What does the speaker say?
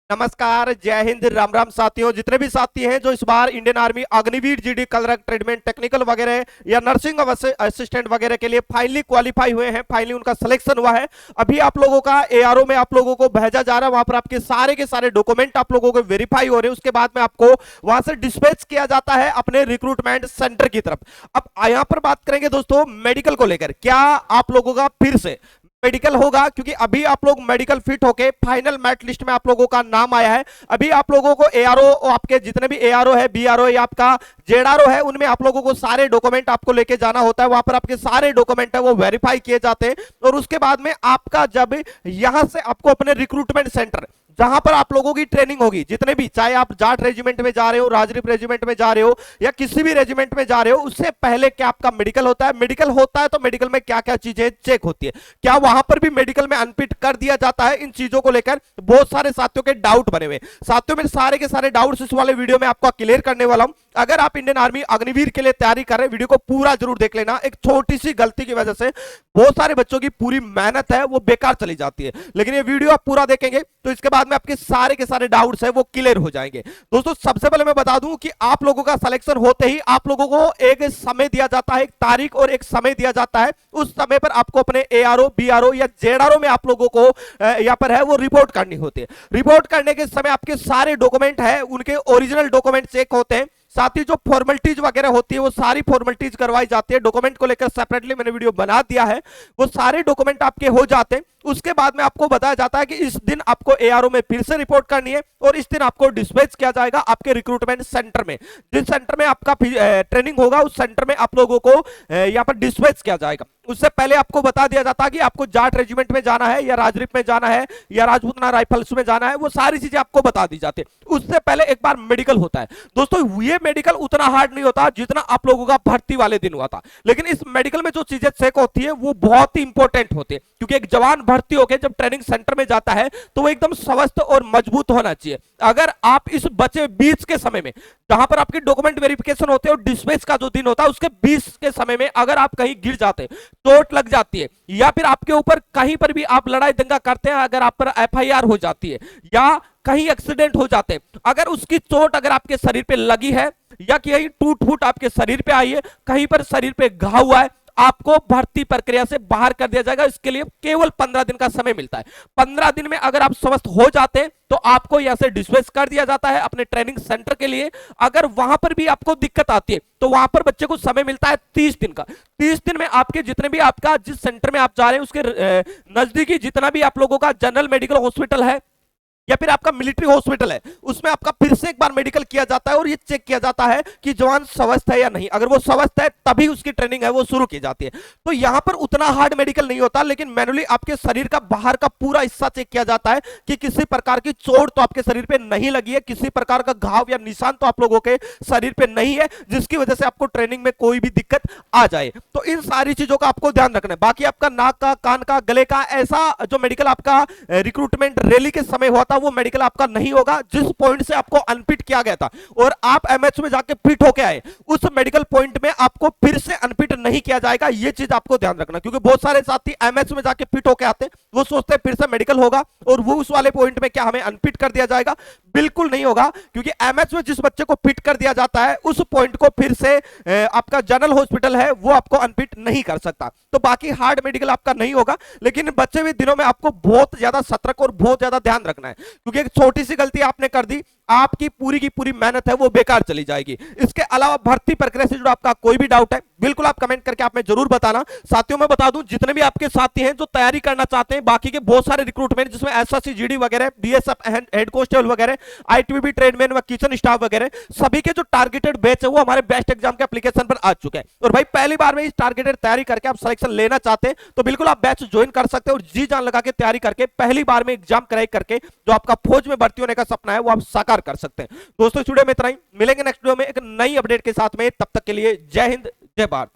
नमस्कार, जय हिंद, राम राम साथियों। जितने भी साथी हैं जो इस बार Indian army Agniveer GD clerk tradesman technical वगैरह या नर्सिंग असिस्टेंट वगैरह के लिए फाइनली क्वालिफाई हुए हैं, फाइनली उनका सिलेक्शन हुआ है। अभी आप लोगों का एआरओ में आप लोगों को भेजा जा रहा है, वहां पर आपके सारे के सारे डॉक्यूमेंट आप लोगों को वेरीफाई हो रहे हैं। उसके बाद में आपको वहां से डिस्पैच किया जाता है अपने रिक्रूटमेंट सेंटर की तरफ। अब यहां पर बात करेंगे दोस्तों मेडिकल को लेकर, क्या आप लोगों का फिर से मेडिकल होगा, क्योंकि अभी आप लोग मेडिकल फिट होके फाइनल मेरिट लिस्ट में आप लोगों का नाम आया है। अभी आप लोगों को एआरओ, आपके जितने भी एआरओ है, बीआरओ या आपका जेडआरओ है, उनमें आप लोगों को सारे डॉक्यूमेंट आपको लेके जाना होता है। वहां पर आपके सारे डॉक्यूमेंट है वो वेरीफाई किए जाते हैं और उसके बाद में आपका जब यहां से आपको अपने रिक्रूटमेंट सेंटर जहां पर आप लोगों की ट्रेनिंग होगी, जितने भी, चाहे आप जाट रेजिमेंट में जा रहे हो, राजदीप रेजिमेंट में जा रहे हो या किसी भी रेजिमेंट में जा रहे हो, उससे पहले क्या आपका मेडिकल होता है। मेडिकल होता है तो मेडिकल में क्या क्या चीजें चेक होती है, क्या वहां पर भी मेडिकल में अनफिट कर दिया जाता है। इन चीजों को लेकर बहुत सारे साथियों के डाउट बने हुए। साथियों में सारे के सारे डाउट्स इस वाले वीडियो में आपको क्लियर करने वाला हूं। अगर आप इंडियन आर्मी अग्निवीर के लिए तैयारी कर रहे हैं, वीडियो को पूरा जरूर देख लेना। एक छोटी सी गलती की वजह से बहुत सारे बच्चों की पूरी मेहनत है वो बेकार चली जाती है, लेकिन ये वीडियो आप पूरा देखेंगे तो इसके बाद में आपके सारे के सारे डाउट्स है वो क्लियर हो जाएंगे। दोस्तों सबसे पहले मैं बता दूं कि आप लोगों का सिलेक्शन होते ही आप लोगों को एक समय दिया जाता है, एक तारीख और एक समय दिया जाता है। उस समय पर आपको अपने एआरओ, बीआरओ या जेडआरओ में आप लोगों को यहां पर है वो रिपोर्ट करनी होती है। रिपोर्ट करने के समय आपके सारे डॉक्यूमेंट है उनके ओरिजिनल डॉक्यूमेंट चेक होते हैं। साथ ही जो फॉर्मेलिटीज वगैरह होती है वो सारी फॉर्मेलिटीज करवाई जाती है। डॉक्यूमेंट को लेकर सेपरेटली मैंने वीडियो बना दिया है, वो सारे डॉक्यूमेंट आपके हो जाते हैं। उसके बाद में आपको बताया जाता है कि इस दिन आपको एआरओ में फिर से रिपोर्ट करनी है और इस दिन आपको डिस्पैच किया जाएगा आपके रिक्रूटमेंट सेंटर में। जिस सेंटर में आपका ट्रेनिंग होगा उस सेंटर में आप लोगों को यहां पर डिस्पैच किया जाएगा। उससे पहले आपको बता दिया जाता है कि आपको जाट रेजिमेंट में जाना है या राजदीप में जाना है या राजपूतना राइफल्स में जाना है, वो सारी चीजें आपको बता दी जाती है। उससे पहले एक बार मेडिकल होता है। दोस्तों ये मेडिकल उतना हार्ड नहीं होता जितना आप लोगों का भर्ती वाले दिन हुआ था, लेकिन इस मेडिकल में जो चीजें चेक होती है वो बहुत ही इंपॉर्टेंट होती है, क्योंकि एक जवान भर्ती होकर जब ट्रेनिंग सेंटर में जाता है तो वो एकदम स्वस्थ और मजबूत होना चाहिए। अगर आप इस बचे बीच के समय में जहां पर आपके डॉक्यूमेंट वेरिफिकेशन होते हैं और डिस्पैच का जो दिन होता है उसके बीच के समय में अगर आप कहीं गिर जाते, चोट लग जाती है या फिर आपके ऊपर कहीं पर भी आप लड़ाई दंगा करते हैं, अगर आप पर एफआईआर हो जाती है या कहीं एक्सीडेंट हो जाते हैं, अगर उसकी चोट अगर आपके शरीर पे लगी है या कहीं टूट फूट आपके शरीर पे आई है, कहीं पर शरीर पे घाव हुआ है, आपको भर्ती प्रक्रिया से बाहर कर दिया जाएगा। इसके लिए केवल 15 दिन का समय मिलता है। 15 दिन में अगर आप स्वस्थ हो जाते हैं तो आपको यहां से डिस्पैच कर दिया जाता है अपने ट्रेनिंग सेंटर के लिए। अगर वहां पर भी आपको दिक्कत आती है तो वहां पर बच्चे को समय मिलता है 30 दिन का। 30 दिन में आपके जितने भी आपका जिस सेंटर में आप जा रहे हैं उसके नजदीकी जितना भी आप लोगों का जनरल मेडिकल हॉस्पिटल है या फिर आपका मिलिट्री हॉस्पिटल है, उसमें आपका फिर से एक बार मेडिकल किया जाता है और ये चेक किया जाता है कि जवान स्वस्थ है या नहीं। अगर वो स्वस्थ है तभी उसकी ट्रेनिंग है वो शुरू की जाती है। तो यहां पर उतना हार्ड मेडिकल नहीं होता, लेकिन मैनुअली आपके शरीर का बाहर का पूरा हिस्सा चेक किया जाता है कि किसी प्रकार की चोट तो आपके शरीर पे नहीं लगी है, किसी प्रकार का घाव या निशान तो आप लोगों के शरीर पे नहीं है जिसकी वजह से आपको ट्रेनिंग में कोई भी दिक्कत आ जाए। तो इन सारी चीजों का आपको ध्यान रखना है। बाकी आपका नाक का, कान का, गले का ऐसा जो मेडिकल आपका रिक्रूटमेंट रैली के समय हुआ था वो मेडिकल आपका नहीं होगा। जिस पॉइंट से आपको अनफिट किया गया था और आप एमएच में जाके फिट होके आए, उस मेडिकल पॉइंट में आपको फिर से अनफिट नहीं किया जाएगा। ये चीज आपको ध्यान रखना, क्योंकि बहुत सारे साथी एमएच में जाके फिट होके आते हैं, वो सोचते हैं फिर से मेडिकल होगा और वो उस वाले पॉइंट में क्या हमें अनफिट कर दिया जाएगा। बिल्कुल नहीं होगा, क्योंकि एमएच में जिस बच्चे को फिट कर दिया जाता है उस पॉइंट को फिर से आपका जनरल हॉस्पिटल है वो आपको अनफिट नहीं कर सकता। तो बाकी हार्ड मेडिकल आपका नहीं होगा, लेकिन बचे हुए दिनों में आपको बहुत ज्यादा सतर्क और बहुत ज्यादा ध्यान रखना है, क्योंकि एक छोटी सी गलती आपने कर दी, आपकी पूरी की पूरी मेहनत है वो बेकार चली जाएगी। इसके अलावा भर्ती प्रक्रिया से जुड़ा आपका कोई भी डाउट है बिल्कुल आप कमेंट करके आप में जरूर बताना। साथियों मैं बता दूं जितने भी आपके साथी हैं जो तैयारी करना चाहते हैं बाकी के बहुत सारे रिक्रूटमेंट जिसमें एसएससी जीडी वगैरह, बीएसएफ हेड कांस्टेबल वगैरह, आईटीबीपी ट्रेडमैन व किचन स्टाफ वगैरह, सभी के जो टारगेटेड बैच है वो हमारे बेस्ट एग्जाम के एप्लीकेशन पर आ चुके हैं। और भाई पहली बार में इस टारगेटेड तैयारी करके आप सिलेक्शन लेना चाहते हैं तो बिल्कुल आप बैच ज्वाइन कर सकते हैं और जी जान लगा के तैयारी करके पहली बार में एग्जाम क्रैक करके जो आपका फौज में भर्ती होने का सपना है वो आप साकार कर सकते हैं। दोस्तों स्टूडियो में इतना ही, मिलेंगे नेक्स्ट वीडियो में एक नई अपडेट के साथ में। तब तक के लिए जय हिंद, जय भारत।